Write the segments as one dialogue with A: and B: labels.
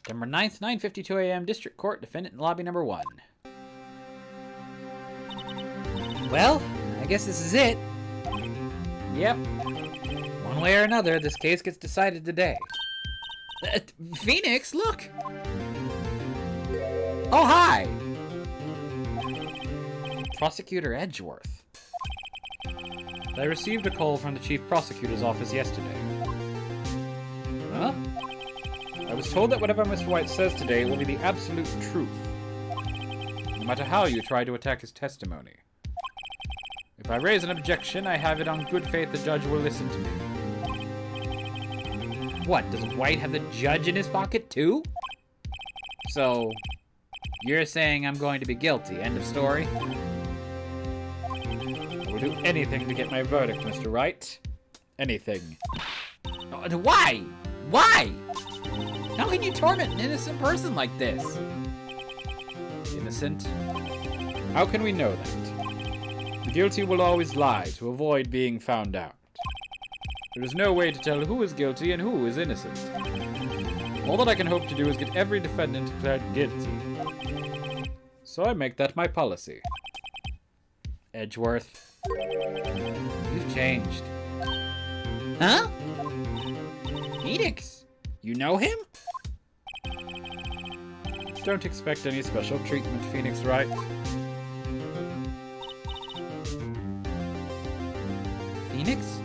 A: September 9th, 9:52 a.m. District Court, defendant in lobby number 1. Well, I guess this is it. Yep. One way or another, this case gets decided today. Phoenix, look! Oh, hi! Prosecutor Edgeworth. I received a call from the Chief Prosecutor's office yesterday. Huh? I was told that whatever Mr. White says today will be the absolute truth, no matter how you try to attack his testimony. If I raise an objection, I have it on good faith the judge will listen to me. What, does White have the judge in his pocket too? So, you're saying I'm going to be guilty, end of story? I will do anything to get my verdict, Mr. Wright. Anything. Why? Why? How can you torment an innocent person like this? Innocent? How can we know that? The guilty will always lie to avoid being found out. There is no way to tell who is guilty and who is innocent. All that I can hope to do is get every defendant declared guilty. So I make that my policy. Edgeworth, you've changed. Huh? Phoenix, you know him? Don't expect any special treatment, Phoenix Wright. Phoenix?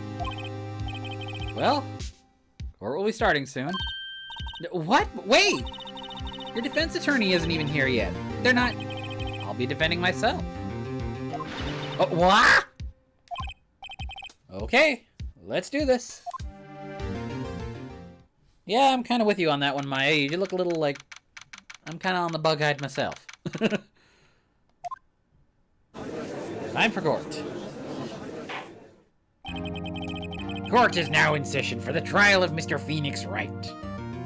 A: Well, court will be starting soon. What? Wait! Your defense attorney isn't even here yet. They're not... I'll be defending myself. Oh, what? Okay, let's do this. Yeah, I'm kind of with you on that one, Maya. You look a little like... I'm kind of on the bug-eyed myself. Time for court. Court is now in session for the trial of Mr. Phoenix Wright.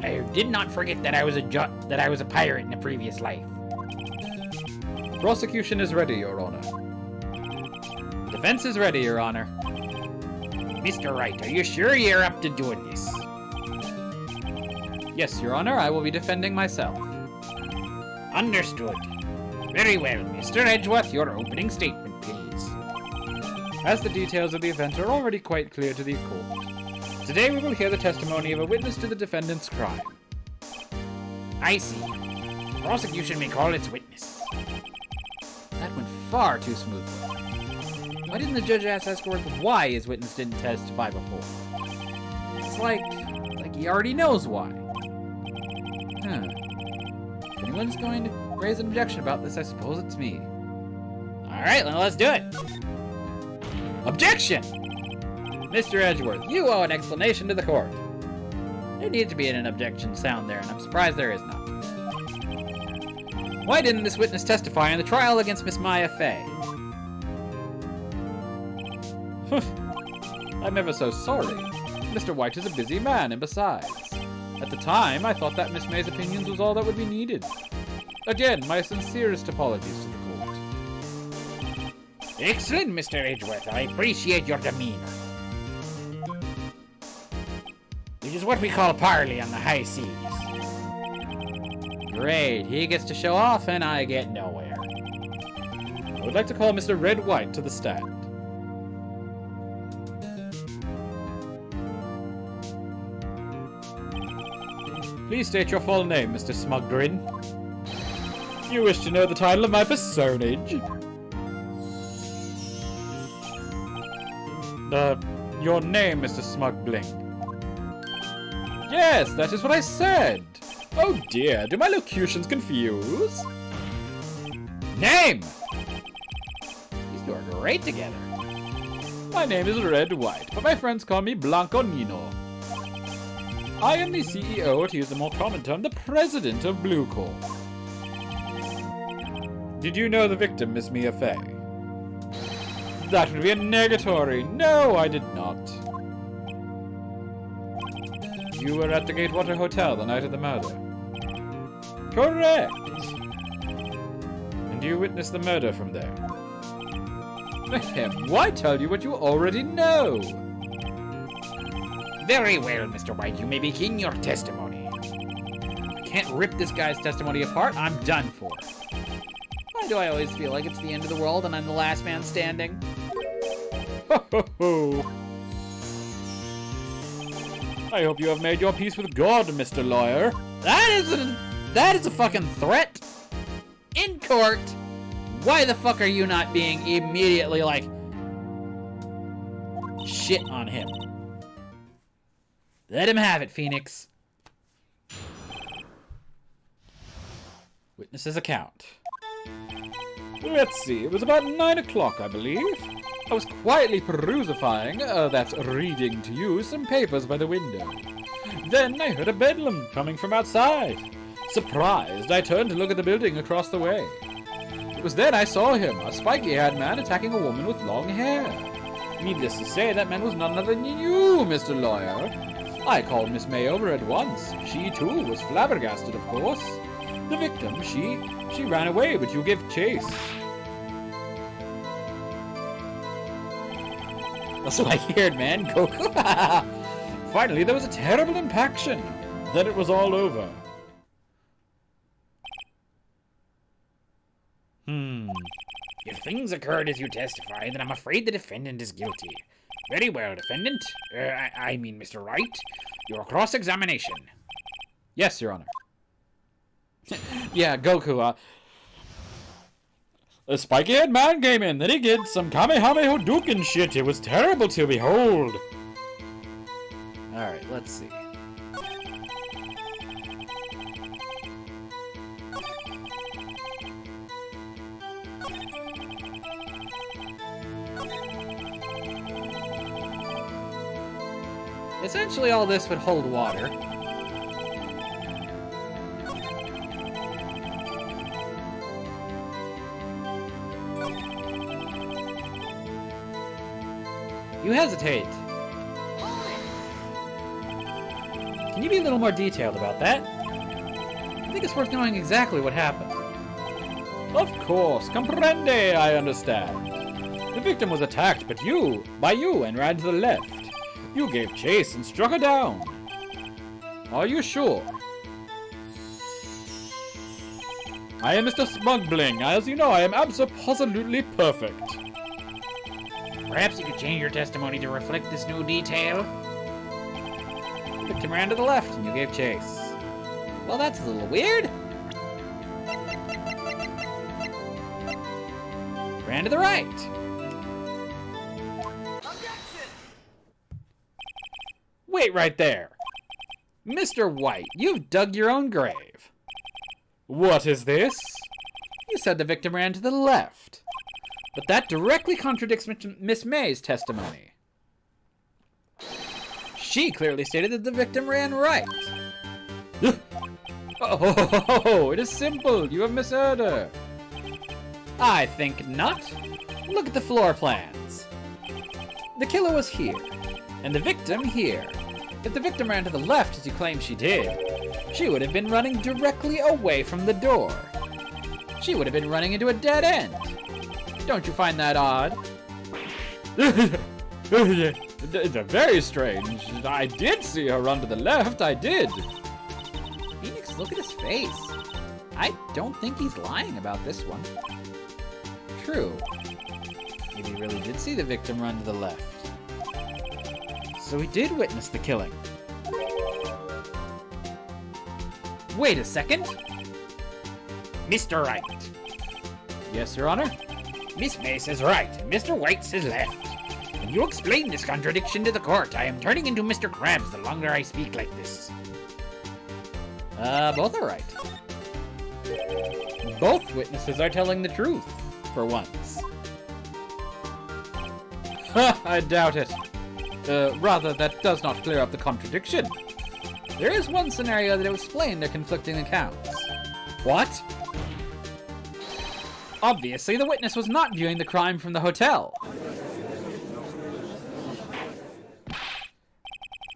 A: I did not forget that I was a pirate in a previous life.
B: The prosecution is ready, Your Honor.
A: Defense is ready, Your Honor.
C: Mr. Wright, are you sure you're up to doing this?
A: Yes, Your Honor, I will be defending myself.
C: Understood. Very well, Mr. Edgeworth, your opening statement, please.
B: As the details of the event are already quite clear to the court, today we will hear the testimony of a witness to the defendant's crime.
C: I see. The prosecution may call its witness.
A: That went far too smoothly. Why didn't the judge ask Edgeworth why his witness didn't testify before? It's like he already knows why. Huh. If anyone's going to raise an objection about this, I suppose it's me.
C: Alright, then let's do it.
A: Objection! Mr. Edgeworth, you owe an explanation to the court. There needs to be an objection sound there, and I'm surprised there is not. Why didn't this witness testify in the trial against Miss Maya Fey?
B: I'm ever so sorry. Mr. White is a busy man, and besides, at the time, I thought that Miss May's opinions was all that would be needed. Again, my sincerest apologies to the court.
C: Excellent, Mr. Edgeworth. I appreciate your demeanor. It is what we call parley on the high seas.
A: Great, he gets to show off and I get nowhere.
B: I would like to call Mr. Red White to the stand. Please state your full name, Mr. Smug-Bling. You wish to know the title of my personage? Your name, Mr. Smug-Bling. Yes, that is what I said. Oh dear, do my locutions confuse?
A: Name! These two are great together.
B: My name is Red White, but my friends call me Blanco Nino. I am the CEO, to use the more common term, the president of Blue Corp. Did you know the victim, Miss Mia Fey? That would be a negatory. No, I did not. You were at the Gatewater Hotel the night of the murder. Correct. And you witnessed the murder from there. Why tell you what you already know?
C: Very well, Mr. White. You may begin your testimony.
B: I
A: can't rip this guy's testimony apart, I'm done for. Why do I always feel like it's the end of the world and I'm the last man standing?
B: Ho ho ho! I hope you have made your peace with God, Mr. Lawyer.
A: That is a fucking threat! In court! Why the fuck are you not being immediately like shit on him? Let him have it, Phoenix. Witness's account.
B: Let's see, it was about 9 o'clock, I believe. I was quietly perusifying, that's reading to you, some papers by the window. Then I heard a bedlam coming from outside. Surprised, I turned to look at the building across the way. It was then I saw him, a spiky-haired man attacking a woman with long hair. Needless to say, that man was none other than you, Mr. Lawyer. I called Miss May over at once. She, too, was flabbergasted, of course. The victim, she ran away, but you gave chase.
A: The spiky-haired man, Goku.
B: Finally, there was a terrible impaction. Then it was all over.
C: If things occurred as you testify, then I'm afraid the defendant is guilty. Very well, defendant. I mean, Mr. Wright. Your cross-examination.
A: Yes, Your Honor. Yeah, Goku,
B: A spiky-haired man came in, then he did some Kamehameha Hadouken shit. It was terrible to behold.
A: Alright, let's see. Essentially, all this would hold water. You hesitate. Can you be a little more detailed about that? I think it's worth knowing exactly what happened.
B: Of course, comprende, I understand. The victim was attacked by you and ran to the left. You gave chase and struck her down. Are you sure? I am Mr. Smug-Bling. As you know, I am absolutely perfect.
C: Perhaps you could change your testimony to reflect this new detail?
A: The victim ran to the left and you gave chase. Well, that's a little weird. Ran to the right. Wait right there. Mr. White, you've dug your own grave.
B: What is this?
A: You said the victim ran to the left. But that directly contradicts Miss May's testimony. She clearly stated that the victim ran right.
B: Oh, it is simple. You have misheard her.
A: I think not. Look at the floor plans. The killer was here, and the victim here. If the victim ran to the left, as you claim she did, she would have been running directly away from the door. She would have been running into a dead end. Don't you find that odd?
B: It's very strange. I did see her run to the left. I did.
A: Phoenix, look at his face. I don't think he's lying about this one. True. Maybe he really did see the victim run to the left. So he did witness the killing. Wait a second.
C: Mr. Wright.
A: Yes, Your Honor?
C: Miss May says right, and Mr. White says left. Can you explain this contradiction to the court? I am turning into Mr. Krabs the longer I speak like this.
A: Both are right. Both witnesses are telling the truth, for once.
B: I doubt it. Rather, that does not clear up the contradiction.
A: There is one scenario that will explain their conflicting accounts.
B: What?
A: Obviously, the witness was not viewing the crime from the hotel.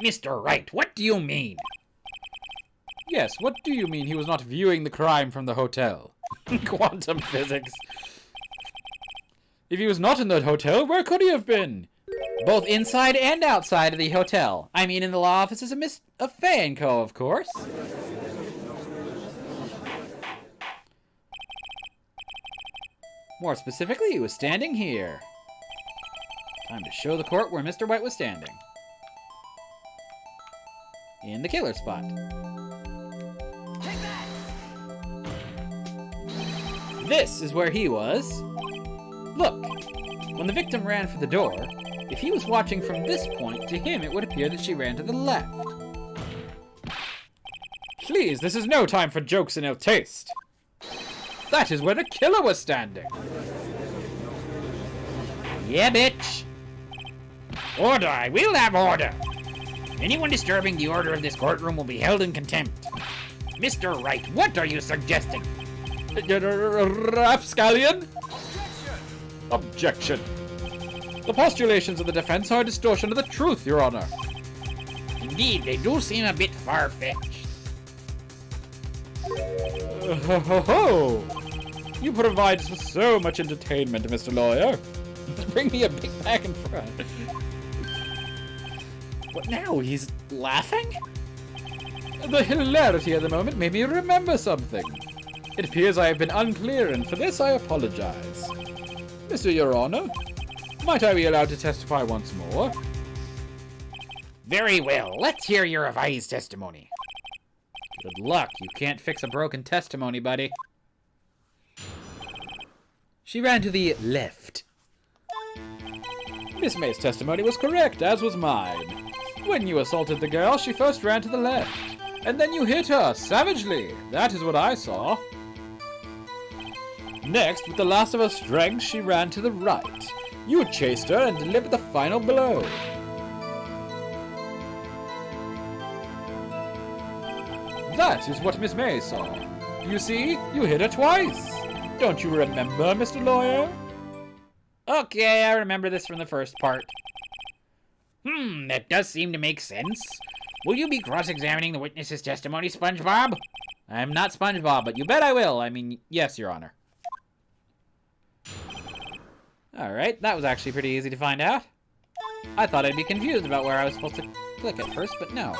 C: Mr. Wright, what do you mean?
B: Yes, what do you mean he was not viewing the crime from the hotel?
A: Quantum physics.
B: If he was not in the hotel, where could he have been?
A: Both inside and outside of the hotel. I mean, in the law offices of Miss Fay & Co., of course. More specifically, he was standing here. Time to show the court where Mr. White was standing. In the killer spot. This is where he was. Look, when the victim ran for the door, if he was watching from this point, to him it would appear that she ran to the left.
B: Please, this is no time for jokes and ill taste. That is where the killer was standing.
C: Yeah, bitch. Order, I will have order. Anyone disturbing the order of this courtroom will be held in contempt. Mr. Wright, what are you suggesting?
B: Rapscallion? Objection. The postulations of the defense are a distortion of the truth, Your Honor.
C: Indeed, they do seem a bit far-fetched.
B: Ho! You provide us with so much entertainment, Mr. Lawyer. Bring me a big pack in front.
A: What now? He's laughing?
B: The hilarity of the moment made me remember something. It appears I have been unclear, and for this I apologize. Mr. Your Honor, might I be allowed to testify once more?
C: Very well, let's hear your revised testimony.
A: Good luck. You can't fix a broken testimony, buddy. She ran to the left.
B: Miss May's testimony was correct, as was mine. When you assaulted the girl, she first ran to the left. And then you hit her, savagely. That is what I saw. Next, with the last of her strength, she ran to the right. You chased her and delivered the final blow. That is what Miss May saw. You see, you hit her twice. Don't you remember, Mr. Lawyer?
A: Okay, I remember this from the first part.
C: That does seem to make sense. Will you be cross-examining the witness's testimony, SpongeBob?
A: I'm not SpongeBob, but you bet I will. I mean, yes, Your Honor. Alright, that was actually pretty easy to find out. I thought I'd be confused about where I was supposed to click at first, but no.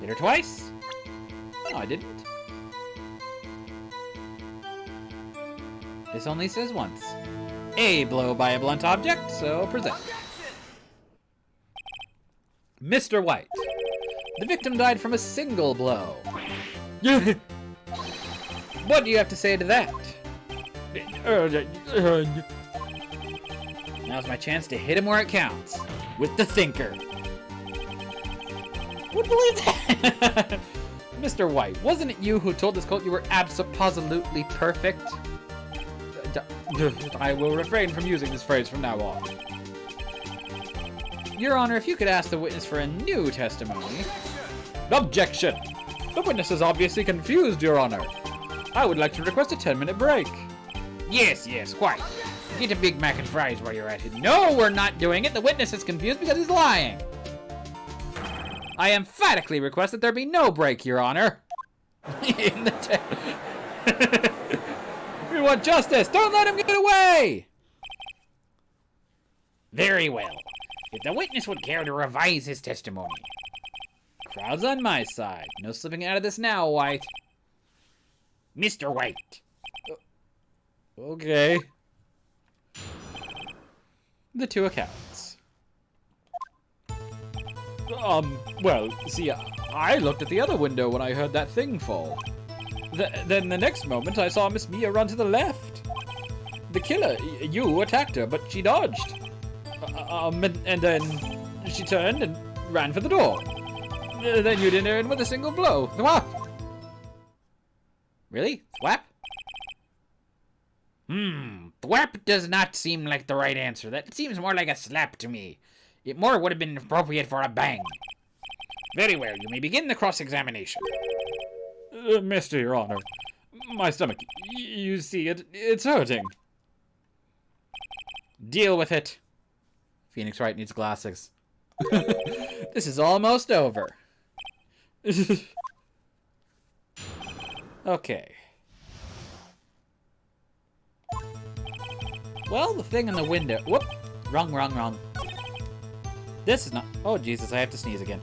A: Hit her twice? No, I didn't. This only says once. A blow by a blunt object, so present. Mr. White. The victim died from a single blow. What do you have to say to that? Now's my chance to hit him where it counts. With the thinker. Would believe that? Mr. White, wasn't it you who told this cult you were abso-positively perfect? I will refrain from using this phrase from now on. Your Honor, if you could ask the witness for a new testimony... Objection! The witness is obviously confused, Your Honor. I would like to request a 10-minute break.
C: Yes, quite. Get a Big Mac and fries while you're at it.
A: No, we're not doing it. The witness is confused because he's lying. I emphatically request that there be no break, Your Honor. We want justice. Don't let him get away.
C: Very well. If the witness would care to revise his testimony.
A: Crowd's on my side. No slipping out of this now, White.
C: Mr. White.
A: Okay. The two accounts.
B: Well, see, I looked at the other window when I heard that thing fall. Then the next moment, I saw Miss Mia run to the left. The killer, you, attacked her, but she dodged. And then she turned and ran for the door. Then you did her in with a single blow. Thwap!
A: Really? Thwap?
C: Thwap does not seem like the right answer. That seems more like a slap to me. It more would have been appropriate for a bang. Very well, you may begin the cross-examination.
B: Mr. Your Honor, my stomach, you see, it's hurting.
A: Deal with it. Phoenix Wright needs glasses. This is almost over. Okay. Well, the thing in the window... Whoop! Wrong. This is not... Oh, Jesus, I have to sneeze again.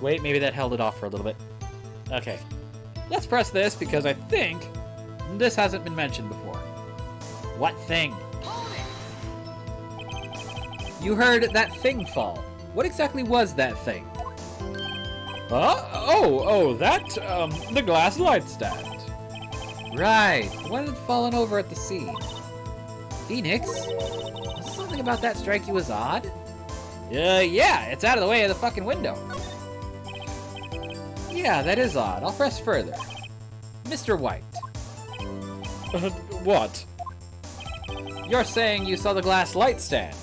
A: Wait, maybe that held it off for a little bit. Okay. Let's press this because I think this hasn't been mentioned before.
C: What thing?
A: You heard that thing fall. What exactly was that thing?
B: The glass light stand.
A: Right, the one had fallen over at the scene. Phoenix, does something about that strike you as odd?
C: Yeah, it's out of the way of the fucking window.
A: Yeah, that is odd. I'll press further. Mr. White,
B: What?
A: you're saying you saw the glass light stand.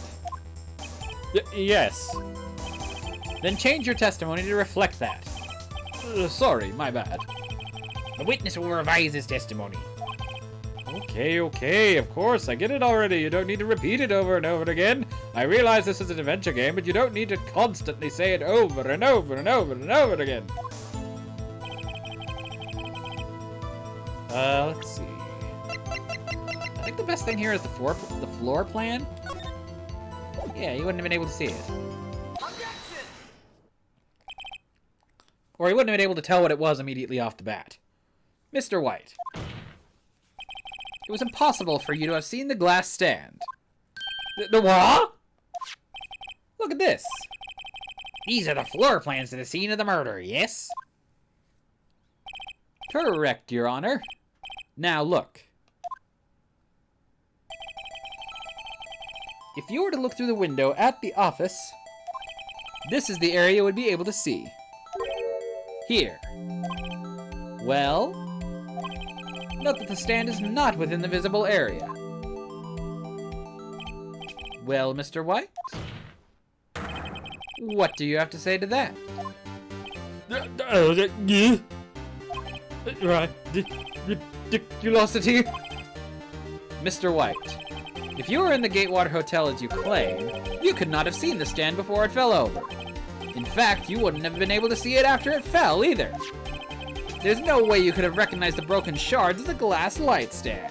B: Yes.
A: Then change your testimony to reflect that.
B: Sorry, my bad.
C: The witness will revise his testimony.
B: Okay, of course, I get it already. You don't need to repeat it over and over again. I realize this is an adventure game, but you don't need to constantly say it over and over and over and over again.
A: Let's see. I think the best thing here is the floor plan. Yeah, you wouldn't have been able to see it. Or you wouldn't have been able to tell what it was immediately off the bat. Mr. White. It was impossible for you to have seen the glass stand. The what? Look at this.
C: These are the floor plans to the scene of the murder, yes?
A: Correct, Your Honor. Now look. If you were to look through the window at the office, this is the area you would be able to see. Here. Well, note that the stand is not within the visible area. Well, Mr. White? What do you have to say to that? Ridiculosity? Mr. White, if you were in the Gatewater Hotel as you claim, you could not have seen the stand before it fell over. In fact, you wouldn't have been able to see it after it fell, either. There's no way you could have recognized the broken shards as a glass light stand.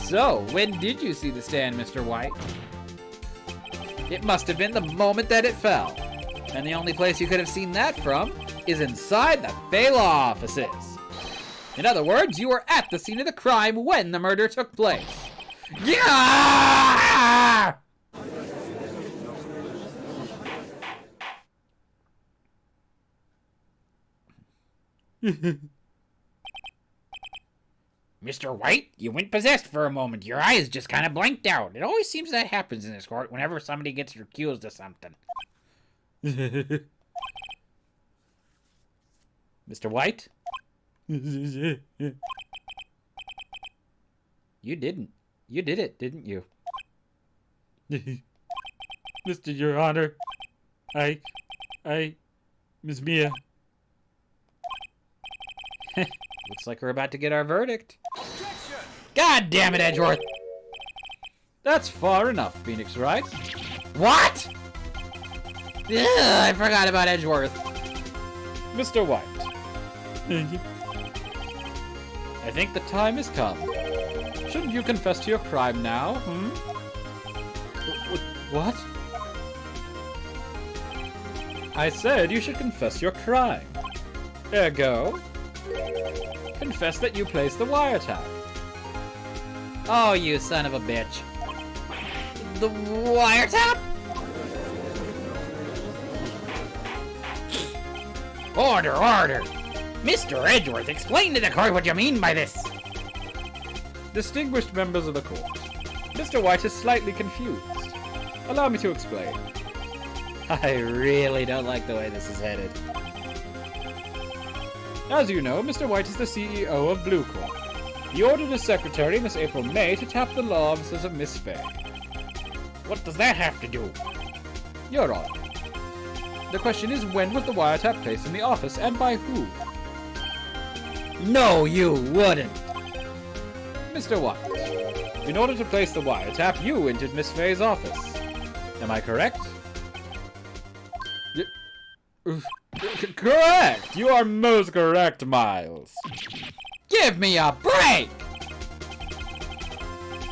A: So, when did you see the stand, Mr. White? It must have been the moment that it fell. And the only place you could have seen that from is inside the Fey Law offices. In other words, you were at the scene of the crime when the murder took place. Yeah!
C: Mr. White, you went possessed for a moment. Your eyes just kind of blanked out. It always seems that happens in this court whenever somebody gets accused of something.
A: Mr. White? You didn't. You did it, didn't you?
B: Mr. Your Honor, Miss Mia.
A: Looks like we're about to get our verdict.
C: God damn it, Edgeworth!
B: That's far enough, Phoenix Wright.
C: What?
A: Ugh, I forgot about Edgeworth.
B: Mr. White. I think the time has come. Shouldn't you confess to your crime now, What? I said you should confess your crime. Ergo, confess that you placed the wiretap.
A: Oh, you son of a bitch.
C: The wiretap? Order! Mr. Edgeworth, explain to the court what you mean by this.
B: Distinguished members of the court, Mr. White is slightly confused. Allow me to explain.
A: I really don't like the way this is headed.
B: As you know, Mr. White is the CEO of Blue Corp. He ordered his secretary, Miss April May, to tap the law offices of Miss Fay.
C: What does that have to do?
B: Your Honor, the question is, when was the wiretap placed in the office, and by who?
A: No, you wouldn't.
B: Mr. White, in order to place the wiretap, you entered Miss Fay's office. Am I correct? Correct! You are most correct, Miles.
A: Give me a break!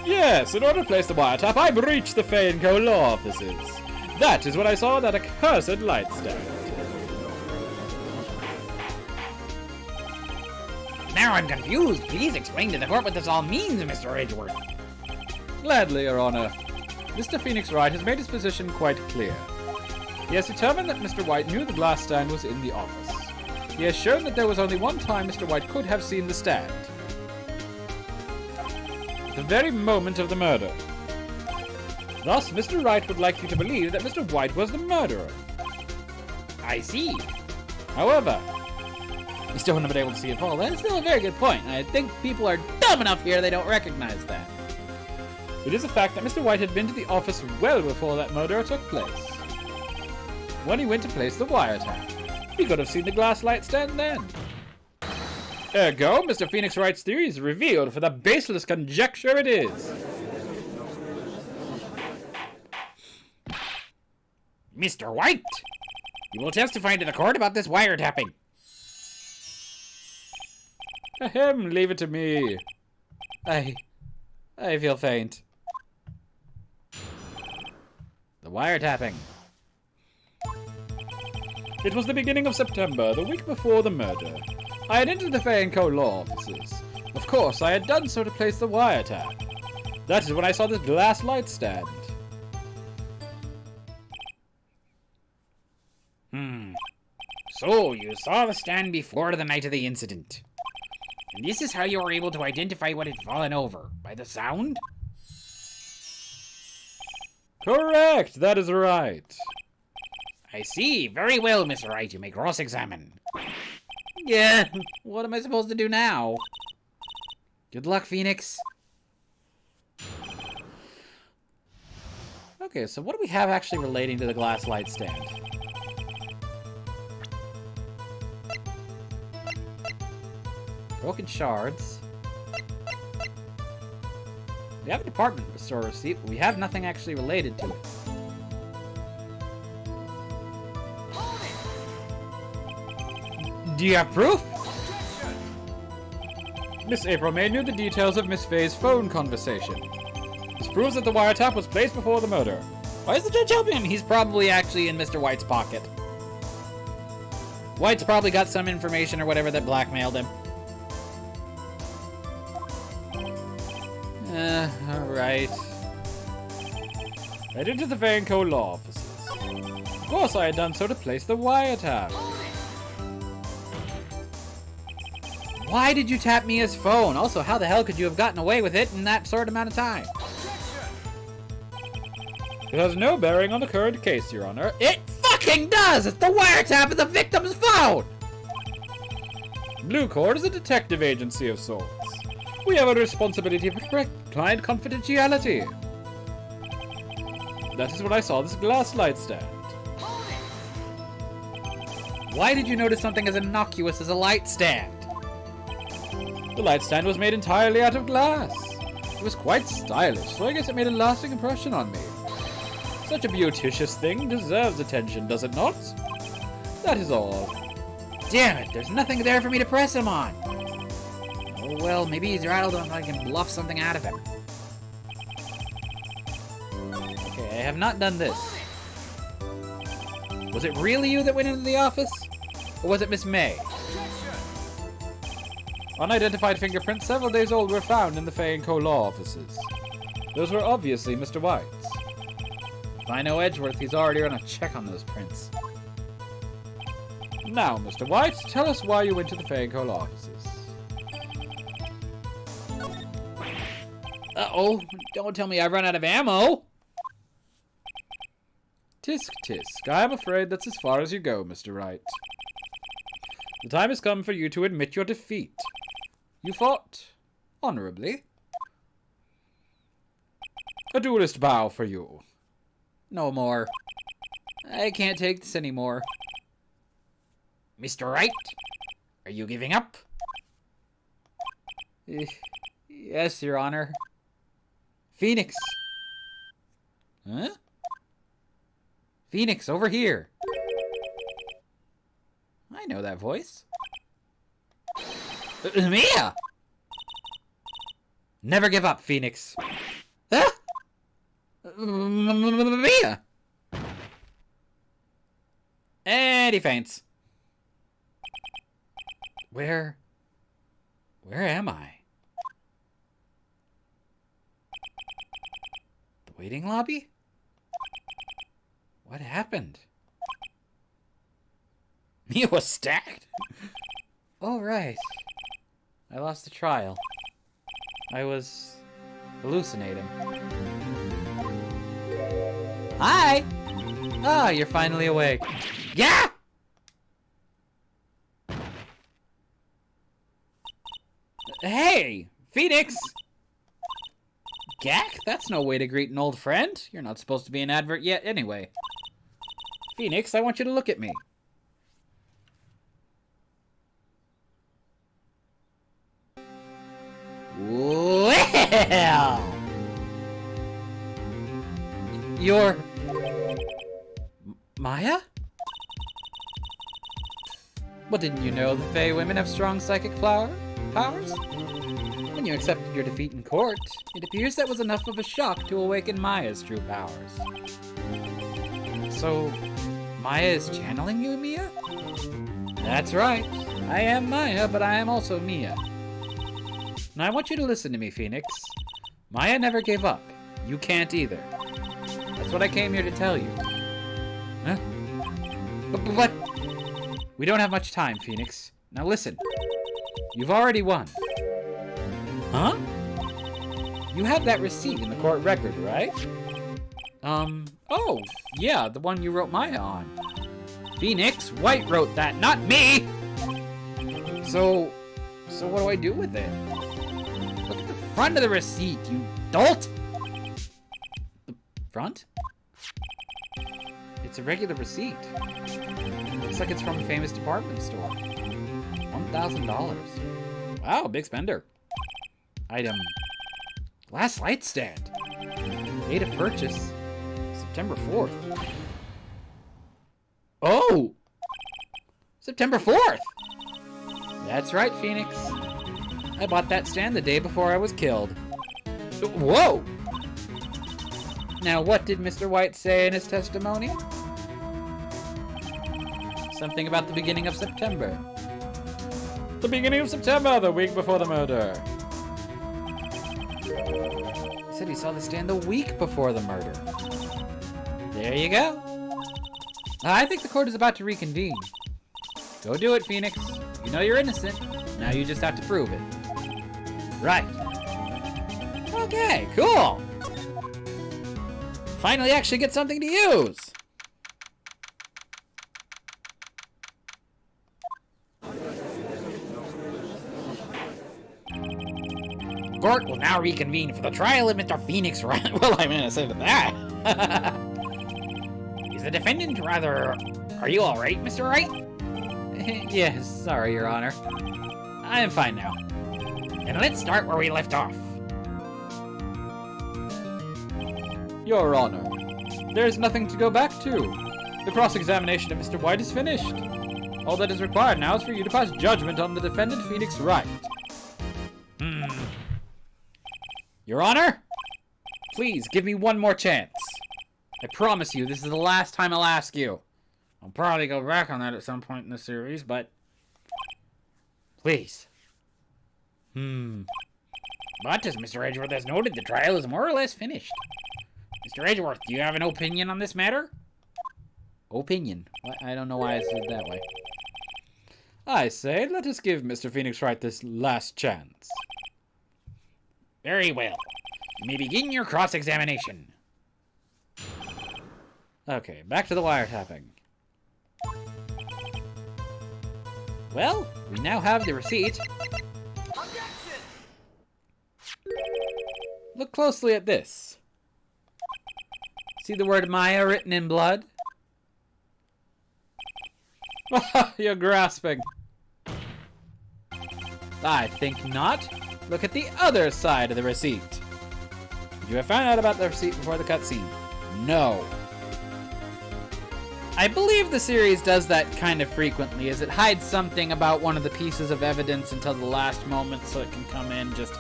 B: Yes, in order to place the wiretap, I breached the Fay & Co. law offices. That is when I saw that accursed light stand.
C: Now I'm confused. Please explain to the court what this all means, Mr. Edgeworth.
B: Gladly, Your Honor. Mr. Phoenix Wright has made his position quite clear. He has determined that Mr. White knew the glass stand was in the office. He has shown that there was only one time Mr. White could have seen the stand. The very moment of the murder. Thus, Mr. Wright would like you to believe that Mr. White was the murderer.
C: I see.
B: However, you still wouldn't have been able to see it fall. That's still a very good point, and I think people are dumb enough here they don't recognize that. It is a fact that Mr. White had been to the office well before that murder took place. When he went to place the wiretap, he could have seen the glass light stand then. Ergo, Mr. Phoenix Wright's theory is revealed for the baseless conjecture it is.
C: Mr. White, you will testify to the court about this wiretapping.
B: Ahem, leave it to me. I feel faint.
A: The wiretapping.
B: It was the beginning of September, the week before the murder. I had entered the Fay & Co. law offices. Of course, I had done so to place the wiretap. That is when I saw the glass light stand.
C: So, you saw the stand before the night of the incident. And this is how you were able to identify what had fallen over, by the sound?
B: Correct, that is right.
C: I see. Very well, Mr. Wright. You may cross-examine.
A: Yeah, what am I supposed to do now? Good luck, Phoenix. Okay, so what do we have actually relating to the glass light stand? Broken shards. We have a department store receipt, but we have nothing actually related to it.
C: Do you have proof?
B: Miss April May knew the details of Miss Fay's phone conversation. This proves that the wiretap was placed before the murder.
A: Why is the judge helping him? He's probably actually in Mr. White's pocket. White's probably got some information or whatever that blackmailed him. Alright.
B: I entered the Fay & Co. law offices. Of course, I had done so to place the wiretap.
A: Why did you tap Mia's phone? Also, how the hell could you have gotten away with it in that short amount of time?
B: It has no bearing on the current case, Your Honor.
A: It fucking does! It's the wiretap of the victim's phone!
B: Blue Cord is a detective agency of sorts. We have a responsibility to protect client confidentiality. That is when I saw this glass light stand.
A: Why did you notice something as innocuous as a light stand?
B: The light stand was made entirely out of glass. It was quite stylish, so I guess it made a lasting impression on me. Such a beauticious thing deserves attention, does it not? That is all.
A: Damn it, there's nothing there for me to press him on. Oh well, maybe he's rattled and I can bluff something out of him. Okay, I have not done this. Was it really you that went into the office? Or was it Miss May?
B: Unidentified fingerprints several days old were found in the Fay & Co. law offices. Those were obviously Mr. White's.
A: If I know Edgeworth, he's already run a check on those prints.
B: Now, Mr. White, tell us why you went to the Fay & Co. law offices.
A: Uh-oh, don't tell me I've run out of ammo!
B: Tisk tisk, I am afraid that's as far as you go, Mr. Wright. The time has come for you to admit your defeat. You fought honorably. A duelist bow for you.
A: No more. I can't take this anymore.
C: Mr. Wright, are you giving up?
A: Yes, Your Honor. Phoenix. Huh? Phoenix, over here. I know that voice. Mia! Never give up, Phoenix. Ah! Mia! And he faints. Where Where am I? The waiting lobby? What happened?
C: Mia was stacked.
A: Oh, right. I lost the trial. I was hallucinating. Hi! Ah, you're finally awake.
C: Yeah!
A: Hey! Phoenix! Gak? That's no way to greet an old friend. You're not supposed to be an advert yet anyway. Phoenix, I want you to look at me.
C: Well!
A: You're... Maya? Well, didn't you know the Fey women have strong psychic powers? When you accepted your defeat in court, it appears that was enough of a shock to awaken Maya's true powers. So, Maya is channeling you, Mia? That's right. I am Maya, but I am also Mia. Now I want you to listen to me, Phoenix. Maya never gave up. You can't either. That's what I came here to tell you. Huh? But... We don't have much time, Phoenix. Now listen. You've already won. Huh? You have that receipt in the court record, right? Oh, yeah, the one you wrote Maya on. Phoenix, Wright wrote that, not me! So what do I do with it? Look at the front of the receipt, you dolt! The front? It's a regular receipt. Looks like it's from a famous department store. $1,000. Wow, big spender. Item. Glass light stand. Date of purchase. September 4th. Oh! September 4th! That's right, Phoenix. I bought that stand the day before I was killed. Whoa! Now, what did Mr. White say in his testimony? Something about the beginning of September.
B: The beginning of September, the week before the murder.
A: He said he saw the stand the week before the murder. There you go. I think the court is about to reconvene. Go do it, Phoenix. You know you're innocent. Now you just have to prove it. Right. Okay, cool. Finally actually get something to use.
C: Court will now reconvene for the trial of Mr. Phoenix Wright. Well, I mean, I said that. Is the defendant rather... Are you alright, Mr. Wright?
A: Yes, sorry, Your Honor. I am fine now.
C: Then let's start where we left off.
B: Your Honor, there is nothing to go back to. The cross-examination of Mr. White is finished. All that is required now is for you to pass judgment on the defendant, Phoenix Wright.
A: Your Honor, please give me one more chance. I promise you, this is the last time I'll ask you. I'll probably go back on that at some point in the series, but... Please.
C: But as Mr. Edgeworth has noted, the trial is more or less finished. Mr. Edgeworth, do you have an opinion on this matter?
A: Opinion? What? I don't know why I said it that way.
B: I say, let us give Mr. Phoenix Wright this last chance.
C: Very well. You may begin your cross-examination.
A: Okay, back to the wiretapping. Well, we now have the receipt. Objection! Look closely at this. See the word Maya written in blood?
B: You're grasping.
A: I think not. Look at the other side of the receipt. Would you have found out about the receipt before the cutscene? No. I believe the series does that kind of frequently, as it hides something about one of the pieces of evidence until the last moment so it can come in just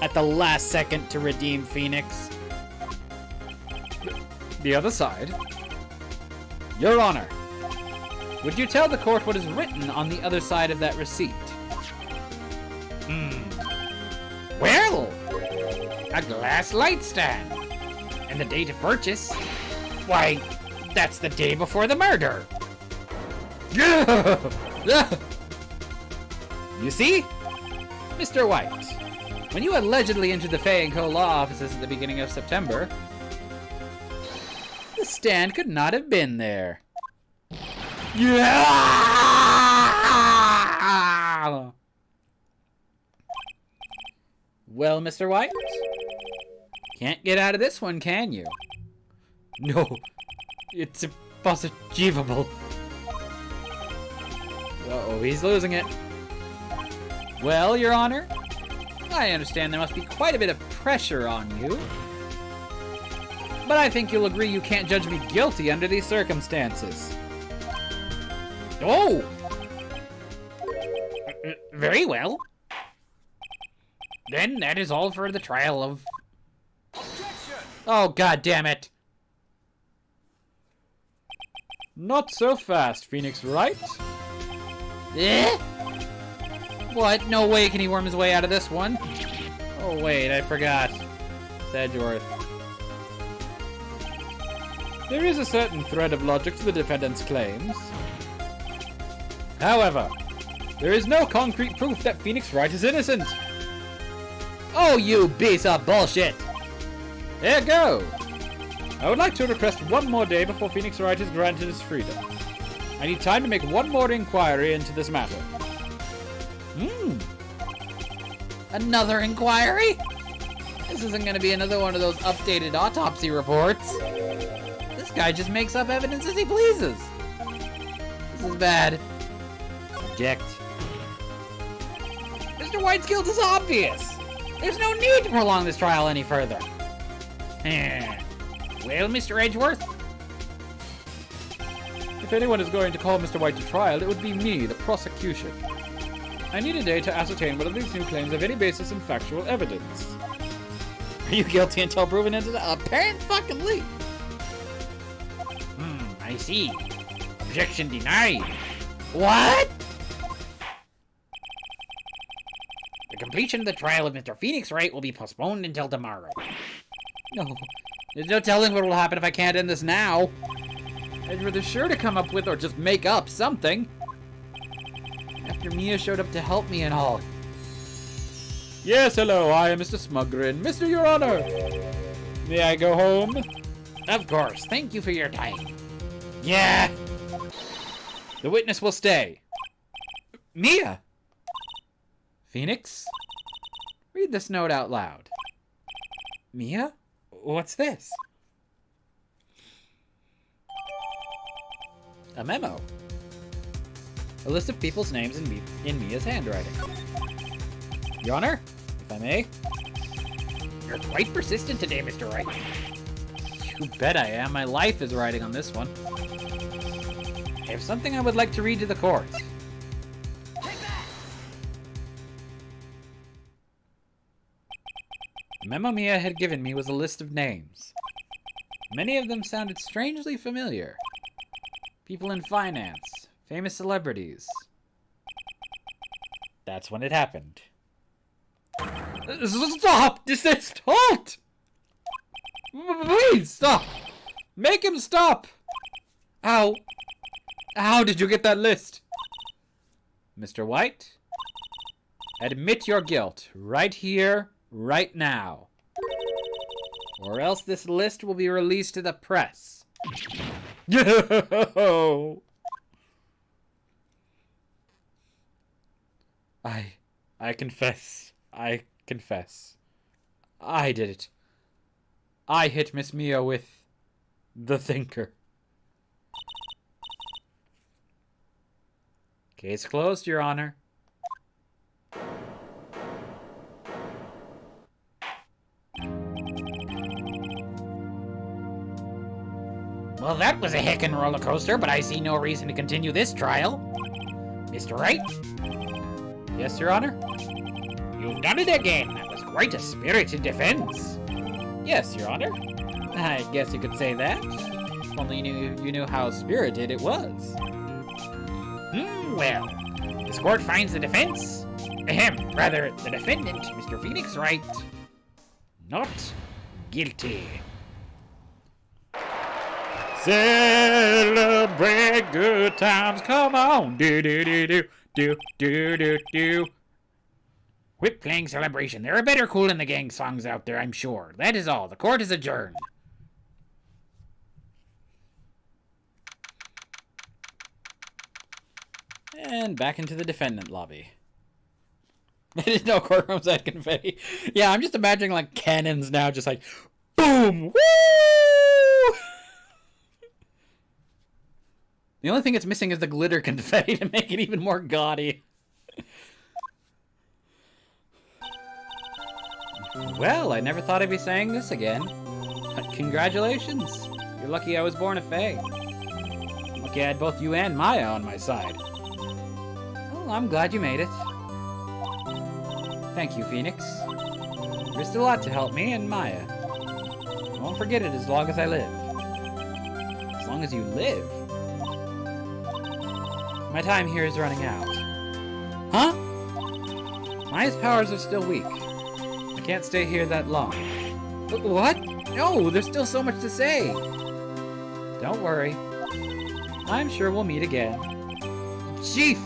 A: at the last second to redeem Phoenix.
B: The other side?
A: Your Honor, would you tell the court what is written on the other side of that receipt?
C: a glass light stand. And the date of purchase, why, that's the day before the murder.
A: You see? Mr. White, when you allegedly entered the Fay & Co. law offices at the beginning of September, the stand could not have been there. Well, Mr. White, can't get out of this one, can you? No, it's impossible. Uh-oh, he's losing it. Well, Your Honor, I understand there must be quite a bit of pressure on you. But I think you'll agree you can't judge me guilty under these circumstances.
C: Oh! Very well. Then that is all for the trial of...
A: Oh, God damn it! Not so fast, Phoenix Wright.
C: Eh?
A: What? No way can he worm his way out of this one. Oh, wait, I forgot. It's Edgeworth. There is a certain thread of logic to the defendant's claims. However, there is no concrete proof that Phoenix Wright is innocent.
C: Oh, you piece of bullshit!
A: There go! I would like to request one more day before Phoenix Wright is granted his freedom. I need time to make one more inquiry into this matter.
C: Another inquiry? This isn't gonna be another one of those updated autopsy reports. This guy just makes up evidence as he pleases. This is bad.
A: Object.
C: Mr. White's guilt is obvious. There's no need to prolong this trial any further. Well, Mr. Edgeworth?
A: If anyone is going to call Mr. White to trial, it would be me, the prosecution. I need a day to ascertain whether these new claims have any basis in factual evidence.
C: Are you guilty until proven into the apparent fucking leak? I see. Objection denied. What? The completion of the trial of Mr. Phoenix Wright will be postponed until tomorrow.
A: No, there's no telling what will happen if I can't end this now. Edgeworth is sure to come up with or just make up something. After Mia showed up to help me and all. Yes, hello, I am Mr. Smug-Bling. Mr. Your Honor! May I go home?
C: Of course. Thank you for your time.
A: Yeah! The witness will stay. Mia! Phoenix? Read this note out loud. Mia? What's this? A memo. A list of people's names in Mia's handwriting. Your Honor, if I may.
C: You're quite persistent today, Mr. Wright.
A: You bet I am. My life is riding on this one. I have something I would like to read to the court. The memo Mia had given me was a list of names. Many of them sounded strangely familiar. People in finance, famous celebrities. That's when it happened. Stop! Desist! Halt! Please, stop! Make him stop! How did you get that list? Mr. White, admit your guilt right here, right now. Or else this list will be released to the press. I confess. I confess. I did it. I hit Miss Mia with the thinker. Case closed, Your Honor.
C: Well, that was a heckin' roller coaster, but I see no reason to continue this trial. Mr. Wright?
A: Yes, Your Honor?
C: You've done it again. That was quite a spirited defense.
A: Yes, Your Honor. I guess you could say that. If only you knew how spirited it was.
C: Well, this court finds the defense, the defendant, Mr. Phoenix Wright,
A: not guilty. Celebrate good times, come on, do. Quit playing Celebration. There are better Kool in the Gang songs out there, I'm sure. That is all. The court is adjourned.
C: And back into the defendant lobby. I didn't know courtrooms had confetti. Yeah, I'm just imagining like cannons now, just like boom, woo! The only thing it's missing is the glitter confetti to make it even more gaudy. Well, I never thought I'd be saying this again. But congratulations. You're lucky I was born a Fae. Lucky I had both you and Maya on my side. Well, I'm glad you made it. Thank you, Phoenix. You're still out to help me and Maya. I won't forget it as long as I live. As long as you live? My time here is running out. Huh? Maya's powers are still weak. I can't stay here that long. What? No, there's still so much to say. Don't worry. I'm sure we'll meet again. Chief!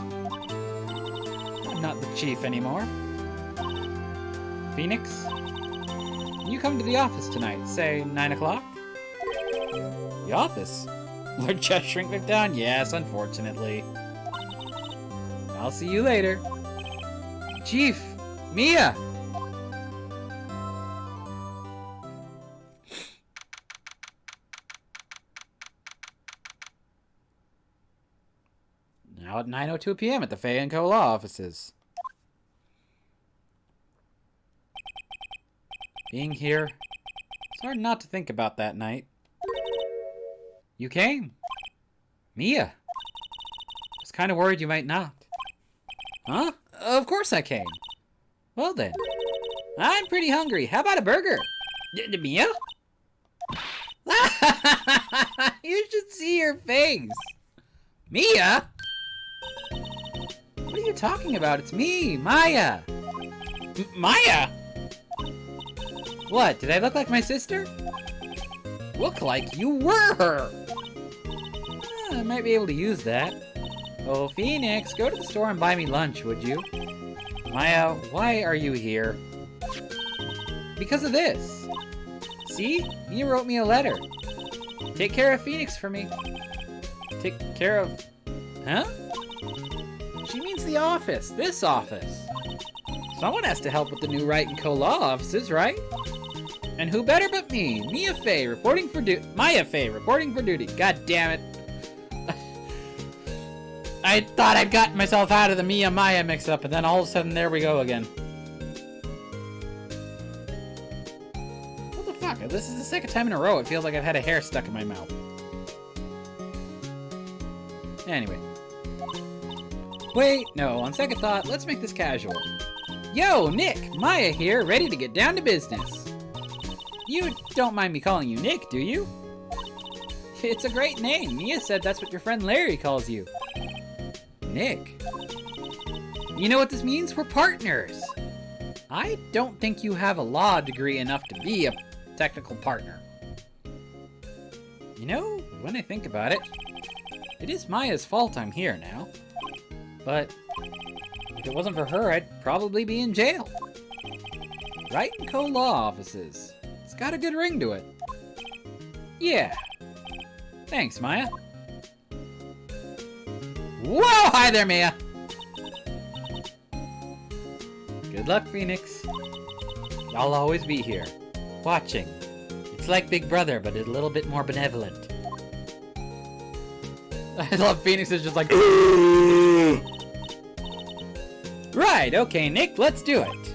C: I'm not the chief anymore. Phoenix? Can you come to the office tonight, say 9 o'clock? The office? Lord Chess Shrink down? Yes, unfortunately. I'll see you later. Chief! Mia! Now at 9:02 p.m. at the Fae & Co. law offices. Being here, it's hard not to think about that night. You came. Mia. I was kind of worried you might not. Huh? Of course I came. Well then. I'm pretty hungry. How about a burger? Mia? You should see your face. Mia? What are you talking about? It's me, Maya. Maya? What? Did I look like my sister? Look like you were her. I might be able to use that. Oh, Phoenix, go to the store and buy me lunch, would you? Maya, why are you here? Because of this. See? Mia wrote me a letter. Take care of Phoenix for me. Take care of... Huh? She means the office. This office. Someone has to help with the new Wright & Co. law offices, right? And who better but me, Mia Faye, reporting for duty. Maya Faye, reporting for duty. God damn it. I thought I'd gotten myself out of the Mia Maya mix-up, and then all of a sudden, there we go again. What the fuck? This is the second time in a row it feels like I've had a hair stuck in my mouth. Anyway. Wait, no, on second thought, let's make this casual. Yo, Nick! Maya here, ready to get down to business. You don't mind me calling you Nick, do you? It's a great name. Mia said that's what your friend Larry calls you. Nick. You know what this means? We're partners. I don't think you have a law degree enough to be a technical partner. You know, when I think about it, it is Maya's fault I'm here now. But if it wasn't for her, I'd probably be in jail. Wright & Co. law offices. It's got a good ring to it. Yeah. Thanks, Maya. Whoa! Hi there, Mia! Good luck, Phoenix. I'll always be here, watching. It's like Big Brother, but a little bit more benevolent. I love Phoenix is just like... Right, okay, Nick, let's do it.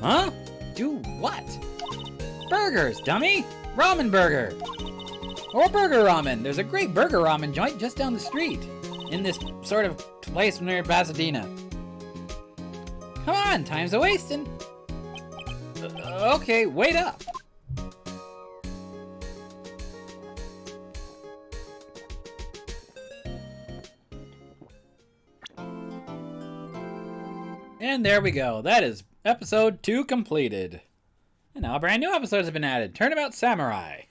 C: Huh? Do what? Burgers, dummy! Ramen burger! Or burger ramen. There's a great burger ramen joint just down the street. In this sort of place near Pasadena. Come on, time's a-wasting. Okay, wait up. And there we go. That is episode 2 completed.
A: And now brand new episodes have been added. Turnabout Samurai.